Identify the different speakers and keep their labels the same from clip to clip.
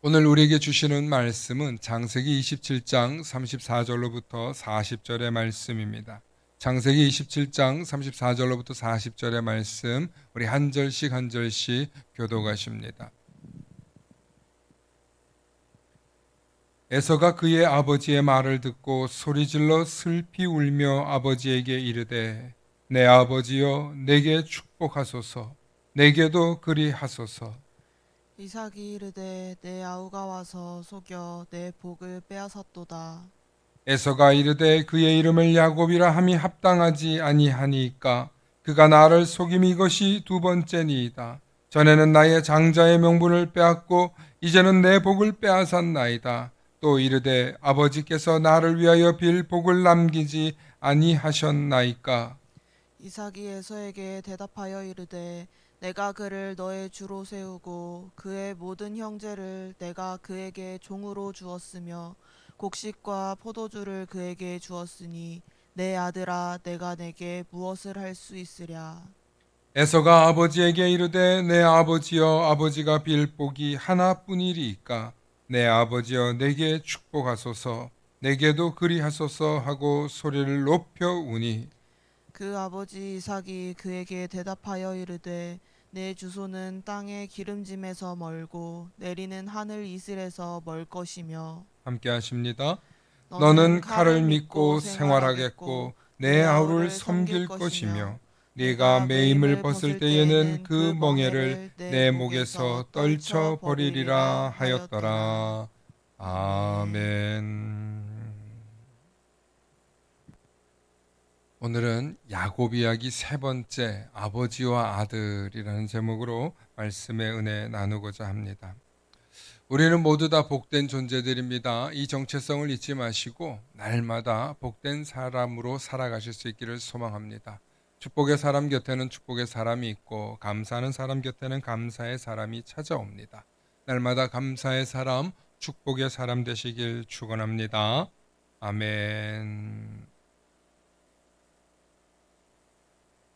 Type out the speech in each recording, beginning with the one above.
Speaker 1: 오늘 우리에게 주시는 말씀은 창세기 27장 34절로부터 40절의 말씀입니다. 창세기 27장 34절로부터 40절의 말씀, 우리 한 절씩 한 절씩 교독하십니다. 에서가 그의 아버지의 말을 듣고 소리질러 슬피 울며 아버지에게 이르되, 내 아버지여 내게 축복하소서, 내게도 그리하소서.
Speaker 2: 이삭이 이르되 내 아우가 와서 속여 내 복을 빼앗았도다.
Speaker 1: 에서가 이르되 그의 이름을 야곱이라 함이 합당하지 아니하니까 그가 나를 속임 이것이 두 번째니이다. 전에는 나의 장자의 명분을 빼앗고 이제는 내 복을 빼앗았나이다. 또 이르되 아버지께서 나를 위하여 빌 복을 남기지 아니하셨나이까.
Speaker 2: 이삭이 에서에게 대답하여 이르되 내가 그를 너의 주로 세우고 그의 모든 형제를 내가 그에게 종으로 주었으며 곡식과 포도주를 그에게 주었으니 내 아들아 내가 내게 무엇을 할 수 있으랴.
Speaker 1: 에서가 아버지에게 이르되 내 아버지여 아버지가 빌 복이 하나뿐이리이까 내 아버지여 내게 축복하소서 내게도 그리하소서 하고 소리를 높여 우니
Speaker 2: 그 아버지 이삭이 그에게 대답하여 이르되 내 주소는 땅의 기름짐에서 멀고 내리는 하늘 이슬에서 멀 것이며
Speaker 1: 함께 하십니다.
Speaker 2: 너는
Speaker 1: 너는
Speaker 2: 칼을
Speaker 1: 칼을
Speaker 2: 믿고
Speaker 1: 믿고
Speaker 2: 생활하겠고
Speaker 1: 생활하겠고 내
Speaker 2: 내
Speaker 1: 아우를
Speaker 2: 아우를 섬길
Speaker 1: 섬길
Speaker 2: 것이며
Speaker 1: 것이며 네가
Speaker 2: 내가
Speaker 1: 매임을
Speaker 2: 매임을
Speaker 1: 벗을
Speaker 2: 벗을
Speaker 1: 때에는
Speaker 2: 때에는
Speaker 1: 그
Speaker 2: 그
Speaker 1: 멍에를
Speaker 2: 멍에를 내
Speaker 1: 내
Speaker 2: 목에서
Speaker 1: 목에서
Speaker 2: 떨쳐
Speaker 1: 떨쳐 버리리라
Speaker 2: 버리리라 하였더라.
Speaker 1: 하였더라.
Speaker 2: 아멘.
Speaker 1: 아멘. 오늘은 야곱 이야기 세 번째 아버지와 아들이라는 제목으로 말씀의 은혜 나누고자 합니다. 우리는 모두 다 복된 존재들입니다. 이 정체성을 잊지 마시고 날마다 복된 사람으로 살아가실 수 있기를 소망합니다. 축복의 사람 곁에는 축복의 사람이 있고 감사하는 사람 곁에는 감사의 사람이 찾아옵니다. 날마다 감사의 사람, 축복의 사람 되시길 축원합니다. 아멘.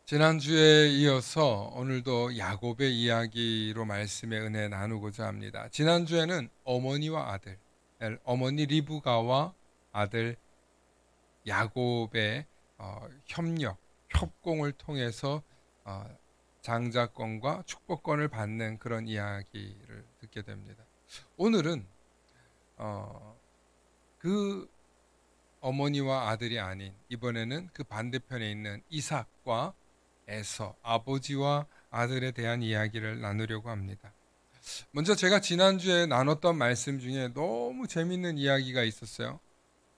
Speaker 1: 지난주에 이어서 오늘도 야곱의 이야기로 말씀의 은혜 나누고자 합니다. 지난주에는 어머니와 아들, 어머니 리브가와 아들 야곱의 협력, 협공을 통해서 어, 장자권과 축복권을 받는 그런 이야기를 듣게 됩니다. 오늘은 그 어머니와 아들이 아닌 이번에는 그 반대편에 있는 이삭과 에서 아버지와 아들에 대한 이야기를 나누려고 합니다. 먼저 제가 지난주에 나눴던 말씀 중에 너무 재밌는 이야기가 있었어요.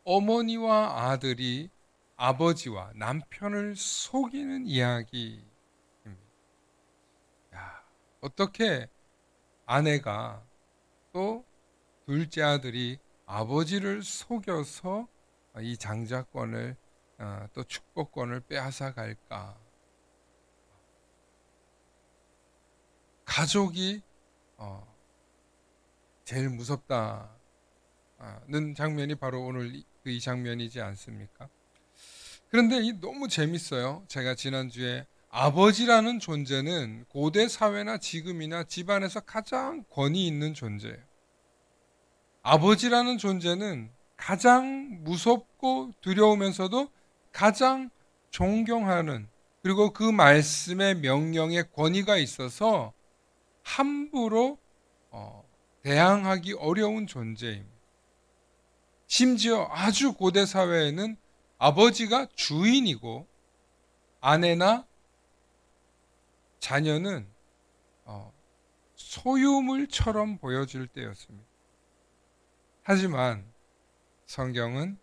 Speaker 1: 어머니와 아들이 아버지와 남편을 속이는 이야기입니다. 야, 어떻게 아내가 또 둘째 아들이 아버지를 속여서 이 장자권을 또 축복권을 빼앗아 갈까? 가족이 제일 무섭다는 장면이 바로 오늘 이 장면이지 않습니까? 그런데 너무 재밌어요. 제가 지난주에 아버지라는 존재는 고대 사회나 지금이나 집안에서 가장 권위 있는 존재예요. 아버지라는 존재는 가장 무섭고 두려우면서도 가장 존경하는, 그리고 그 말씀의 명령에 권위가 있어서 함부로 대항하기 어려운 존재입니다. 심지어 아주 고대 사회에는 아버지가 주인이고 아내나 자녀는 소유물처럼 보여질 때였습니다. 하지만 성경은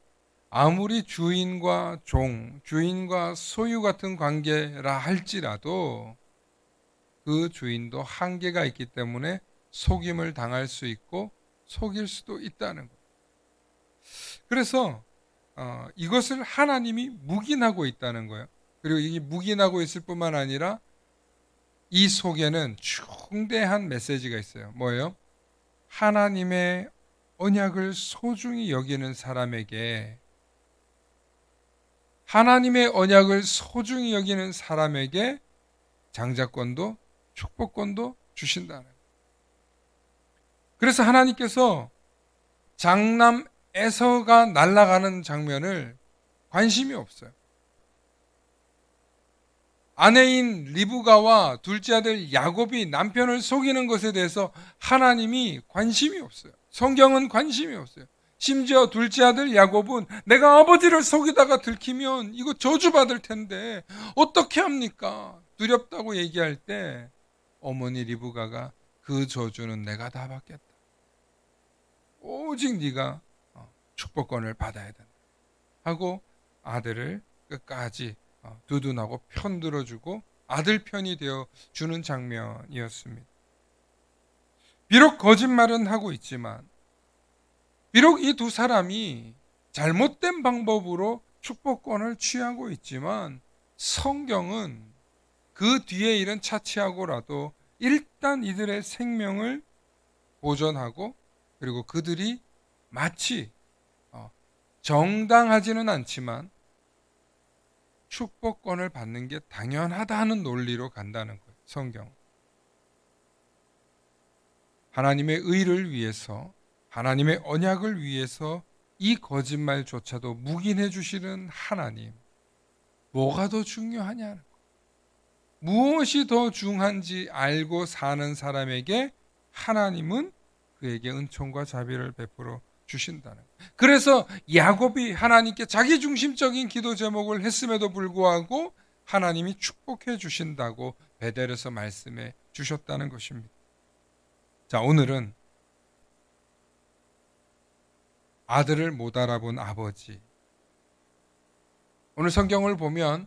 Speaker 1: 아무리 주인과 종, 주인과 소유 같은 관계라 할지라도 그 주인도 한계가 있기 때문에 속임을 당할 수 있고 속일 수도 있다는 것. 그래서 이것을 하나님이 묵인하고 있다는 거예요. 그리고 이게 묵인하고 있을 뿐만 아니라 이 속에는 중대한 메시지가 있어요. 뭐예요? 하나님의 언약을 소중히 여기는 사람에게, 하나님의 언약을 소중히 여기는 사람에게 장자권도 축복권도 주신다는 거예요. 그래서 하나님께서 장남 에서가 날아가는 장면을 관심이 없어요. 아내인 리브가와 둘째 아들 야곱이 남편을 속이는 것에 대해서 하나님이 관심이 없어요. 성경은 관심이 없어요. 심지어 둘째 아들 야곱은 내가 아버지를 속이다가 들키면 이거 저주받을 텐데 어떻게 합니까? 두렵다고 얘기할 때 어머니 리브가가 그 저주는 내가 다 받겠다. 오직 네가 축복권을 받아야 된다 하고 아들을 끝까지 두둔하고 편들어주고 아들 편이 되어 주는 장면이었습니다. 비록 거짓말은 하고 있지만, 비록 이 두 사람이 잘못된 방법으로 축복권을 취하고 있지만, 성경은 그 뒤에 일은 차치하고라도 일단 이들의 생명을 보존하고, 그리고 그들이 마치 정당하지는 않지만 축복권을 받는 게 당연하다 하는 논리로 간다는 거예요. 성경. 하나님의 의를 위해서, 하나님의 언약을 위해서 이 거짓말조차도 묵인해 주시는 하나님. 뭐가 더 중요하냐는 거예요. 무엇이 더 중요한지 알고 사는 사람에게 하나님은 그에게 은총과 자비를 베풀어 주신다는 거예요. 그래서 야곱이 하나님께 자기중심적인 기도 제목을 했음에도 불구하고 하나님이 축복해 주신다고 베델에서 말씀해 주셨다는 것입니다. 자, 오늘은 아들을 못 알아본 아버지. 오늘 성경을 보면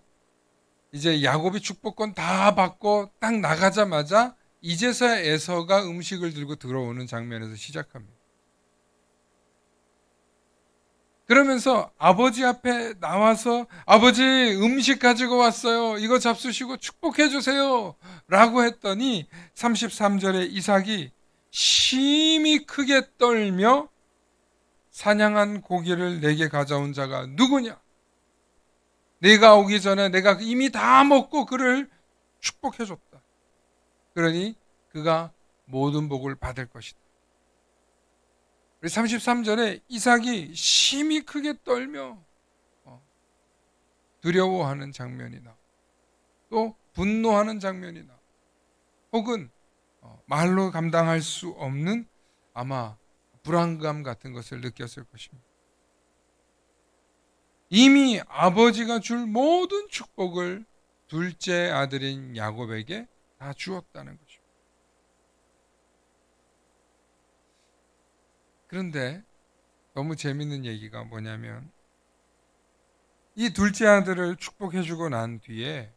Speaker 1: 이제 야곱이 축복권 다 받고 딱 나가자마자 이제서야 에서가 음식을 들고 들어오는 장면에서 시작합니다. 그러면서 아버지 앞에 나와서 아버지 음식 가지고 왔어요. 이거 잡수시고 축복해 주세요. 라고 했더니 33절에 이삭이 심히 크게 떨며 사냥한 고기를 내게 가져온 자가 누구냐? 내가 오기 전에 내가 이미 다 먹고 그를 축복해 줬다. 그러니 그가 모든 복을 받을 것이다. 33절에 이삭이 심히 크게 떨며 두려워하는 장면이 나오고 또 분노하는 장면이 나오고 혹은 말로 감당할 수 없는 아마 불안감 같은 것을 느꼈을 것입니다. 이미 아버지가 줄 모든 축복을 둘째 아들인 야곱에게 다 주었다는 것입니다. 그런데 너무 재밌는 얘기가 뭐냐면 이 둘째 아들을 축복해주고 난 뒤에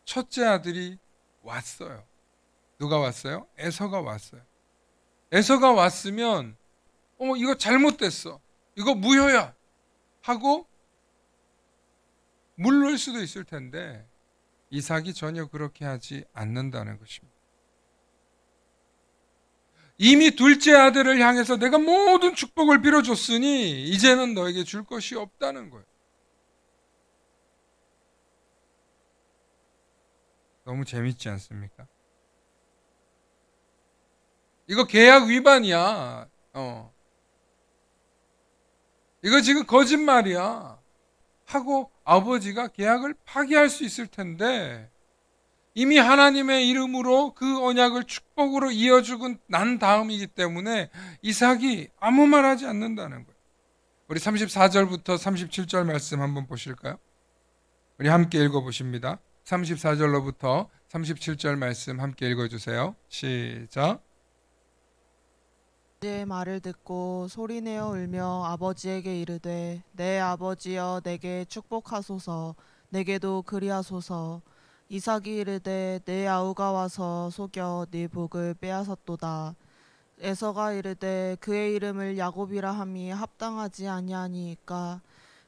Speaker 1: 첫째 아들이 왔어요. 누가 왔어요? 에서가 왔어요. 에서가 왔으면 이거 잘못됐어. 이거 무효야. 하고 물러올 수도 있을 텐데 이삭이 전혀 그렇게 하지 않는다는 것입니다. 이미 둘째 아들을 향해서 내가 모든 축복을 빌어줬으니 이제는 너에게 줄 것이 없다는 거예요. 너무 재밌지 않습니까? 이거 계약 위반이야. 이거 지금 거짓말이야. 하고 아버지가 계약을 파기할 수 있을 텐데 이미 하나님의 이름으로 그 언약을 축복으로 이어주고 난 다음이기 때문에 이삭이 아무 말 하지 않는다는 거예요. 우리 34절부터 37절 말씀 한번 보실까요? 우리 함께 읽어보십니다. 34절로부터 37절 말씀 함께 읽어주세요. 시작.
Speaker 2: 아버지의 말을 듣고 소리내어 울며 아버지에게 이르되 내 아버지여 내게 축복하소서 내게도 그리하소서. 이삭이 이르되 내 아우가 와서 속여 네 복을 빼앗았도다. 에서가 이르되 그의 이름을 야곱이라 함이 합당하지 아니하니이까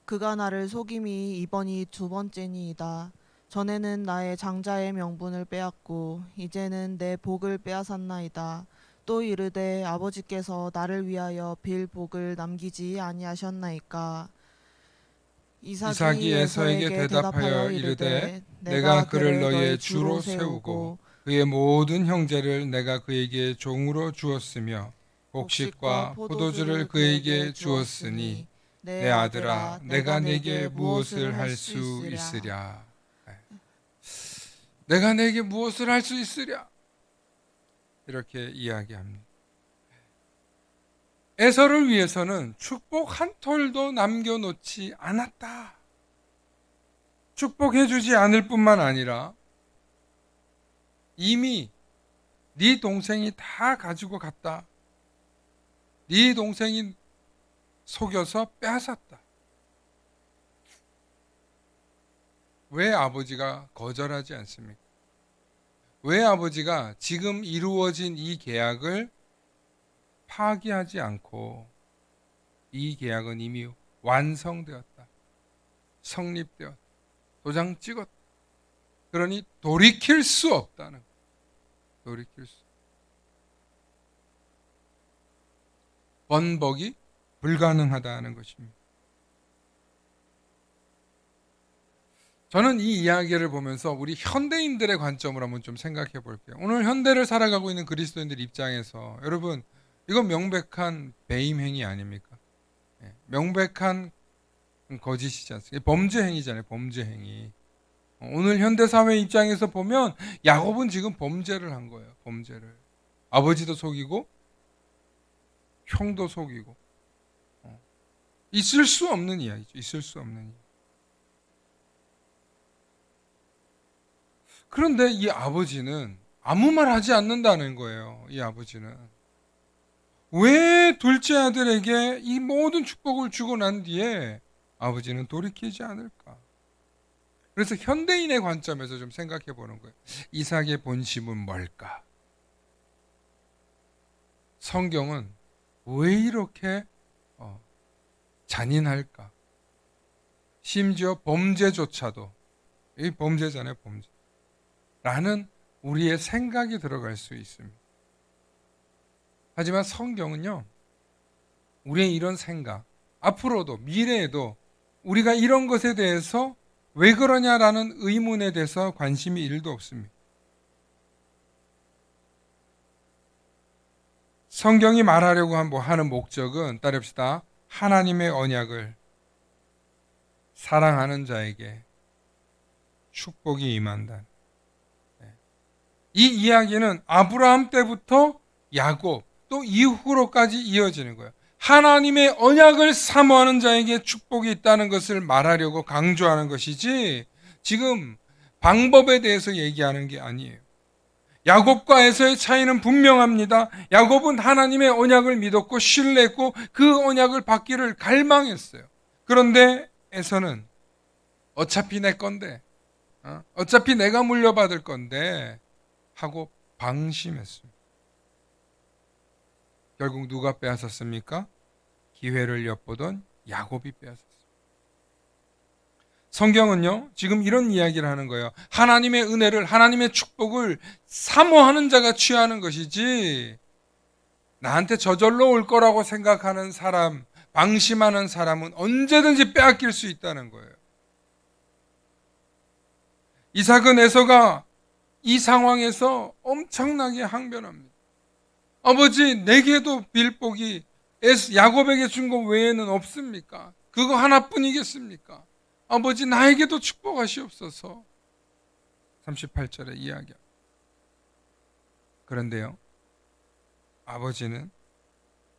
Speaker 2: 그가 나를 속임이 이번이 두 번째니이다. 전에는 나의 장자의 명분을 빼앗고 이제는 내 복을 빼앗았나이다. 또 이르되 아버지께서 나를 위하여 빌 복을 남기지 아니하셨나이까.
Speaker 1: 이삭이 에서에게 대답하여 이르되 내가 그를 너의 주로 세우고 그의 모든 형제를 내가 그에게 종으로 주었으며 곡식과 포도주를 그에게 주었으니 내 아들아 내가 내게 무엇을 할 수 있으랴. 내가 내게 무엇을 할 수 있으랴. 이렇게 이야기합니다. 에서를 위해서는 축복 한 톨도 남겨놓지 않았다. 축복해주지 않을 뿐만 아니라 이미 네 동생이 다 가지고 갔다. 네 동생이 속여서 빼앗았다. 왜 아버지가 거절하지 않습니까? 왜 아버지가 지금 이루어진 이 계약을 파기하지 않고 이 계약은 이미 완성되었다. 성립되었다. 도장 찍었다. 그러니 돌이킬 수 없다는 거예요. 돌이킬 수. 번복이 불가능하다는 것입니다. 저는 이 이야기를 보면서 우리 현대인들의 관점으로 한번 좀 생각해 볼게요. 오늘 현대를 살아가고 있는 그리스도인들 입장에서 여러분 이건 명백한 배임 행위 아닙니까? 명백한 거짓이지 않습니까? 범죄 행위잖아요. 범죄 행위. 오늘 현대 사회 입장에서 보면 야곱은 지금 범죄를 한 거예요. 범죄를. 아버지도 속이고 형도 속이고. 있을 수 없는 이야기죠. 있을 수 없는 이야기. 그런데 이 아버지는 아무 말 하지 않는다는 거예요. 이 아버지는. 왜 둘째 아들에게 이 모든 축복을 주고 난 뒤에 아버지는 돌이키지 않을까? 그래서 현대인의 관점에서 좀 생각해 보는 거예요. 이삭의 본심은 뭘까? 성경은 왜 이렇게 잔인할까? 심지어 범죄조차도 이 범죄잖아요, 범죄. 라는 우리의 생각이 들어갈 수 있습니다. 하지만 성경은요, 우리의 이런 생각, 앞으로도 미래에도 우리가 이런 것에 대해서 왜 그러냐라는 의문에 대해서 관심이 1도 없습니다. 성경이 말하려고 하는 목적은 따릅시다. 하나님의 언약을 사랑하는 자에게 축복이 임한다. 이 이야기는 아브라함 때부터 야곱 또 이후로까지 이어지는 거예요. 하나님의 언약을 사모하는 자에게 축복이 있다는 것을 말하려고 강조하는 것이지 지금 방법에 대해서 얘기하는 게 아니에요. 야곱과 에서의 차이는 분명합니다. 야곱은 하나님의 언약을 믿었고 신뢰했고 그 언약을 받기를 갈망했어요. 그런데 에서는 어차피 내 건데 어차피 내가 물려받을 건데 하고 방심했습니다. 결국 누가 빼앗았습니까? 기회를 엿보던 야곱이 빼앗았습니다. 성경은요, 지금 이런 이야기를 하는 거예요. 하나님의 은혜를, 하나님의 축복을 사모하는 자가 취하는 것이지, 나한테 저절로 올 거라고 생각하는 사람, 방심하는 사람은 언제든지 빼앗길 수 있다는 거예요. 이삭은 에서가 이 상황에서 엄청나게 항변합니다. 아버지, 내게도 빌복이 야곱에게 준 것 외에는 없습니까? 그거 하나뿐이겠습니까? 아버지, 나에게도 축복하시옵소서. 38절에 이야기합니다. 그런데요, 아버지는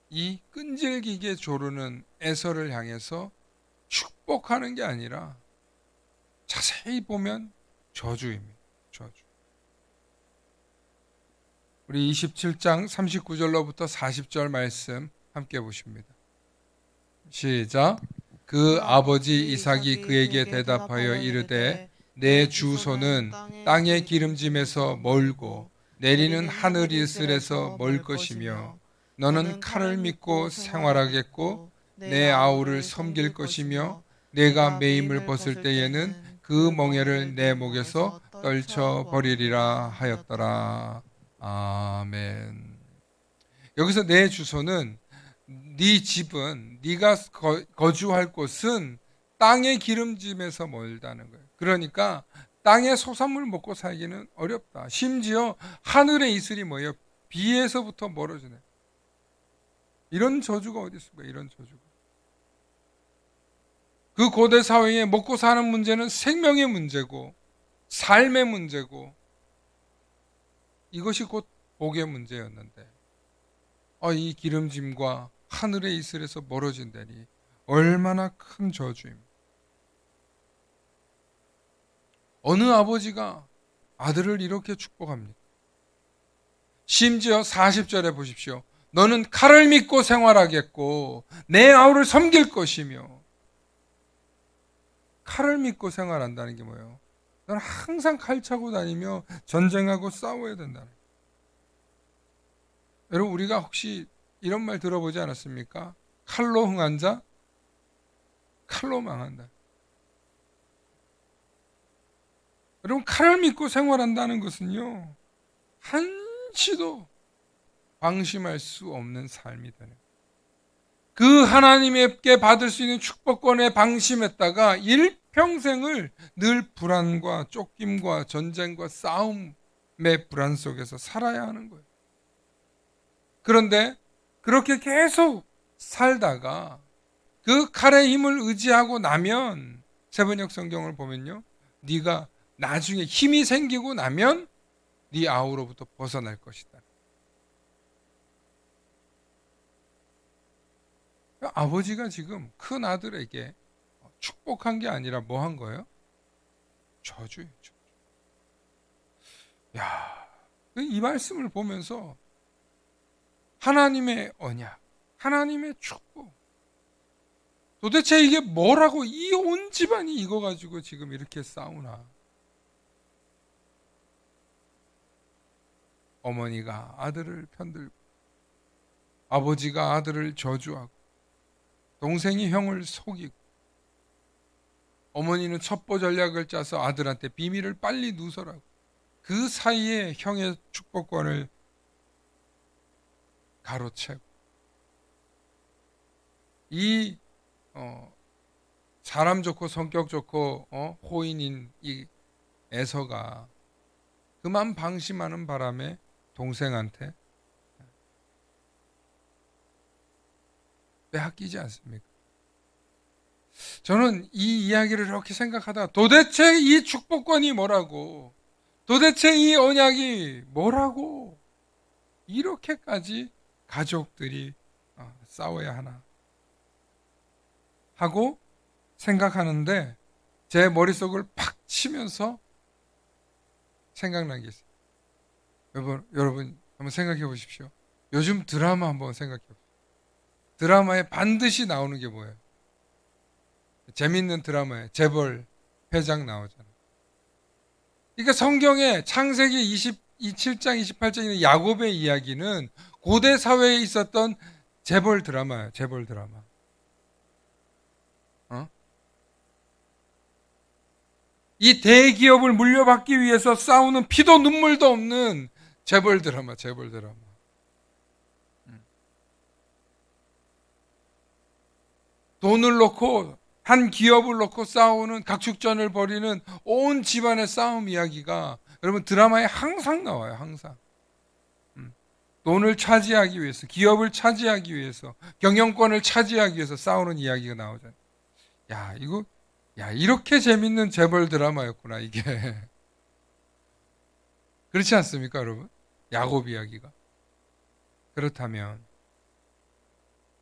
Speaker 1: 이 끈질기게 조르는 에서를 향해서 축복하는 게 아니라 자세히 보면 저주입니다. 저주. 우리 27장 39절로부터 40절 말씀 함께 보십니다. 시작. 그 아버지 이삭이 그에게 대답하여 이르되 내 주소는 땅의 기름짐에서 멀고 내리는 하늘 이슬에서 멀 것이며 너는 칼을 믿고 생활하겠고 내 아우를 섬길 것이며 내가 매임을 벗을 때에는 그 멍에를 내 목에서 떨쳐버리리라 하였더라. 아멘. 여기서 내 주소는 네 집은 네가 거주할 곳은 땅의 기름짐에서 멀다는 거예요. 그러니까 땅의 소산물 먹고 살기는 어렵다. 심지어 하늘의 이슬이 뭐예요? 비에서부터 멀어지네. 이런 저주가 어디 있을까? 이런 저주가. 그 고대 사회에 먹고 사는 문제는 생명의 문제고 삶의 문제고 이것이 곧 복의 문제였는데 이 기름짐과 하늘의 이슬에서 멀어진다니 얼마나 큰 저주입니다. 어느 아버지가 아들을 이렇게 축복합니까? 심지어 40절에 보십시오. 너는 칼을 믿고 생활하겠고 내 아우를 섬길 것이며. 칼을 믿고 생활한다는 게 뭐예요? 너는 항상 칼 차고 다니며 전쟁하고 싸워야 된다는 거예요. 여러분, 우리가 혹시 이런 말 들어보지 않았습니까? 칼로 흥한 자 칼로 망한다. 여러분, 칼을 믿고 생활한다는 것은요, 한시도 방심할 수 없는 삶이다. 그 하나님께 받을 수 있는 축복권에 방심했다가 일평생을 늘 불안과 쫓김과 전쟁과 싸움의 불안 속에서 살아야 하는 거예요. 그런데 그렇게 계속 살다가 그 칼의 힘을 의지하고 나면 세번역 성경을 보면요, 네가 나중에 힘이 생기고 나면 네 아우로부터 벗어날 것이다. 아버지가 지금 큰 아들에게 축복한 게 아니라 뭐 한 거예요? 저주예요. 저주. 야, 이 말씀을 보면서 하나님의 언약, 하나님의 축복, 도대체 이게 뭐라고 이 온 집안이 이거 가지고 지금 이렇게 싸우나? 어머니가 아들을 편들고 아버지가 아들을 저주하고 동생이 형을 속이고 어머니는 첩보 전략을 짜서 아들한테 비밀을 빨리 누설하고 그 사이에 형의 축복권을 가로채고 이 사람 좋고 성격 좋고 호인인 이 에서가 그만 방심하는 바람에 동생한테 빼앗기지 않습니까? 저는 이 이야기를 이렇게 생각하다가 도대체 이 축복권이 뭐라고, 도대체 이 언약이 뭐라고 이렇게까지 가족들이 싸워야 하나 하고 생각하는데 제 머릿속을 팍 치면서 생각난 게 있어요. 여러분 한번 생각해 보십시오. 요즘 드라마 한번 생각해 보십시오. 드라마에 반드시 나오는 게 뭐예요? 재밌는 드라마에 재벌 회장 나오잖아요. 그러니까 성경에 창세기 27장 28장에 야곱의 이야기는 고대 사회에 있었던 재벌 드라마예요. 재벌 드라마. 이 대기업을 물려받기 위해서 싸우는 피도 눈물도 없는 재벌 드라마, 재벌 드라마. 돈을 놓고 한 기업을 놓고 싸우는 각축전을 벌이는 온 집안의 싸움 이야기가 여러분 드라마에 항상 나와요. 항상. 돈을 차지하기 위해서, 기업을 차지하기 위해서, 경영권을 차지하기 위해서 싸우는 이야기가 나오잖아요. 이렇게 재밌는 재벌 드라마였구나, 이게. 그렇지 않습니까, 여러분? 야곱 이야기가. 그렇다면,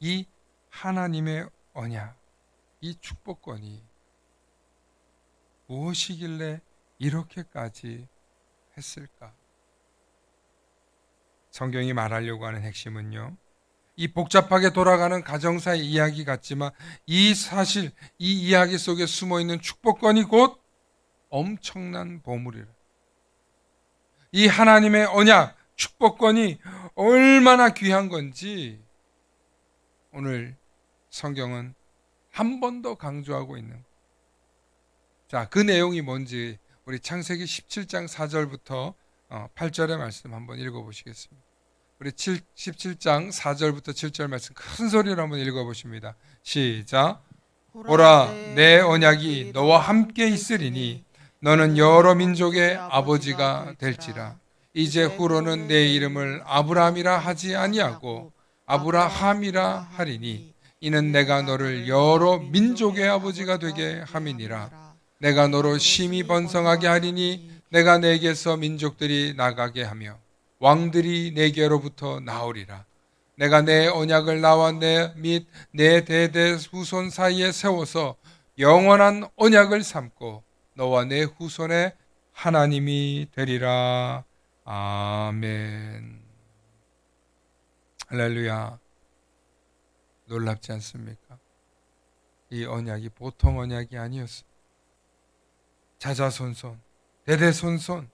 Speaker 1: 이 하나님의 언약, 이 축복권이 무엇이길래 이렇게까지 했을까? 성경이 말하려고 하는 핵심은요, 이 복잡하게 돌아가는 가정사의 이야기 같지만 이 사실, 이 이야기 속에 숨어있는 축복권이 곧 엄청난 보물이라. 이 하나님의 언약, 축복권이 얼마나 귀한 건지 오늘 성경은 한 번 더 강조하고 있는. 자, 그 내용이 뭔지 우리 창세기 17장 4절부터 8절의 말씀 한번 읽어보시겠습니다. 우리 17장 4절부터 7절 말씀 큰 소리로 한번 읽어보십니다. 시작. 보라, 내 언약이 너와 함께 있으리니 너는 여러 민족의 아버지가 될지라. 이제 후로는 내 이름을 아브라함이라 하지 아니하고 아브라함이라 하리니 이는 내가 너를 여러 민족의 아버지가 되게 함이니라. 내가 너로 심히 번성하게 하리니 내가 내게서 민족들이 나가게 하며 왕들이 내게로부터 나오리라. 내가 내 언약을 나와 내 및 내 대대 후손 사이에 세워서 영원한 언약을 삼고 너와 내 후손의 하나님이 되리라. 아멘. 할렐루야. 놀랍지 않습니까? 이 언약이 보통 언약이 아니었어요. 자자손손, 대대손손,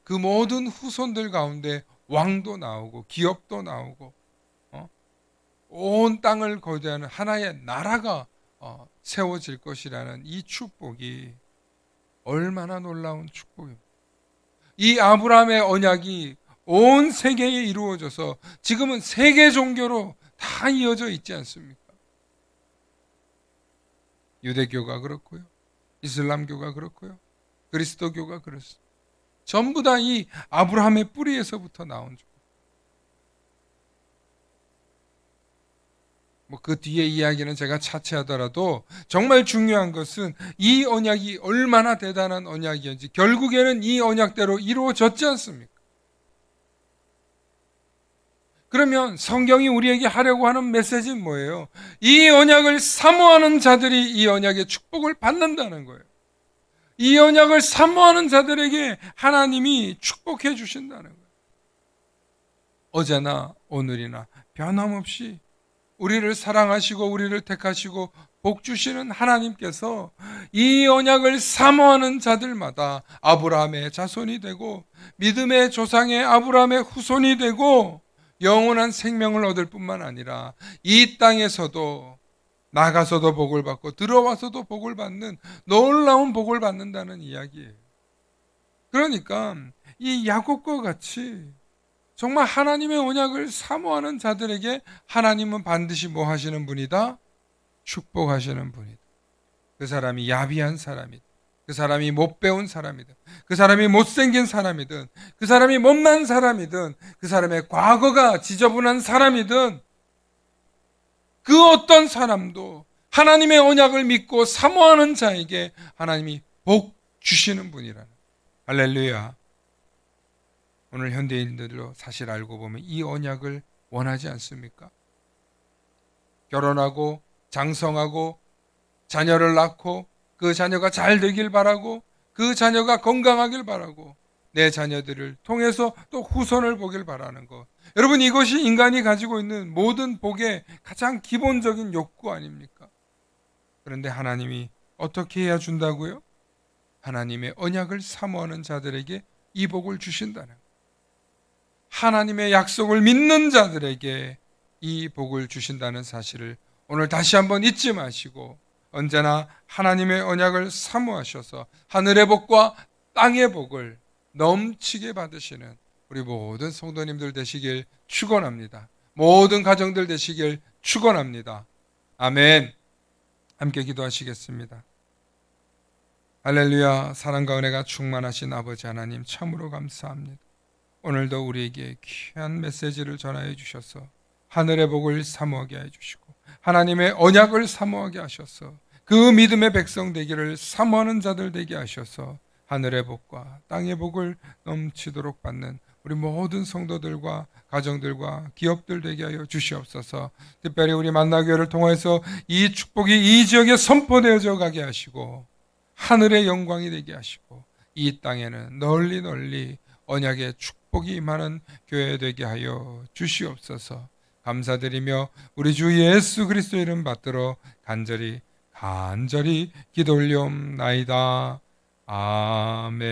Speaker 1: 그 모든 후손들 가운데 왕도 나오고 기업도 나오고 온 땅을 거대하는 하나의 나라가 세워질 것이라는 이 축복이 얼마나 놀라운 축복입니다. 이 아브라함의 언약이 온 세계에 이루어져서 지금은 세계 종교로 다 이어져 있지 않습니까? 유대교가 그렇고요, 이슬람교가 그렇고요, 그리스도교가 그렇습니다. 전부 다 이 아브라함의 뿌리에서부터 나온 종. 그 뒤에 이야기는 제가 차치하더라도 정말 중요한 것은 이 언약이 얼마나 대단한 언약이었는지 결국에는 이 언약대로 이루어졌지 않습니까? 그러면 성경이 우리에게 하려고 하는 메시지는 뭐예요? 이 언약을 사모하는 자들이 이 언약의 축복을 받는다는 거예요. 이 언약을 사모하는 자들에게 하나님이 축복해 주신다는 거예요. 어제나 오늘이나 변함없이 우리를 사랑하시고 우리를 택하시고 복 주시는 하나님께서 이 언약을 사모하는 자들마다 아브라함의 자손이 되고 믿음의 조상의 아브라함의 후손이 되고 영원한 생명을 얻을 뿐만 아니라 이 땅에서도 나가서도 복을 받고 들어와서도 복을 받는 놀라운 복을 받는다는 이야기예요. 그러니까 이 야곱과 같이 정말 하나님의 언약을 사모하는 자들에게 하나님은 반드시 뭐 하시는 분이다? 축복하시는 분이다. 그 사람이 야비한 사람이다. 그 사람이 못 배운 사람이든, 그 사람이 못생긴 사람이든, 그 사람이 못난 사람이든, 그 사람의 과거가 지저분한 사람이든, 그 어떤 사람도 하나님의 언약을 믿고 사모하는 자에게 하나님이 복 주시는 분이라는. 할렐루야. 오늘 현대인들도 사실 알고 보면 이 언약을 원하지 않습니까? 결혼하고 장성하고 자녀를 낳고 그 자녀가 잘 되길 바라고 그 자녀가 건강하길 바라고 내 자녀들을 통해서 또 후손을 보길 바라는 것. 여러분, 이것이 인간이 가지고 있는 모든 복의 가장 기본적인 욕구 아닙니까? 그런데 하나님이 어떻게 해야 준다고요? 하나님의 언약을 사모하는 자들에게 이 복을 주신다는 것. 하나님의 약속을 믿는 자들에게 이 복을 주신다는 사실을 오늘 다시 한번 잊지 마시고 언제나 하나님의 언약을 사모하셔서 하늘의 복과 땅의 복을 넘치게 받으시는 우리 모든 성도님들 되시길 축원합니다. 모든 가정들 되시길 축원합니다. 아멘. 함께 기도하시겠습니다. 할렐루야. 사랑과 은혜가 충만하신 아버지 하나님 참으로 감사합니다. 오늘도 우리에게 귀한 메시지를 전하여 주셔서 하늘의 복을 사모하게 해주시고 하나님의 언약을 사모하게 하셔서 그 믿음의 백성 되기를 사모하는 자들 되게 하셔서 하늘의 복과 땅의 복을 넘치도록 받는 우리 모든 성도들과 가정들과 기업들 되게 하여 주시옵소서. 특별히 우리 만나교회를 통해서 이 축복이 이 지역에 선포되어져 가게 하시고 하늘의 영광이 되게 하시고 이 땅에는 널리 널리 언약의 축복이 임하는 교회 되게 하여 주시옵소서. 감사드리며 우리 주 예수 그리스도 이름 받들어 간절히 기도 올리옵나이다. 아멘.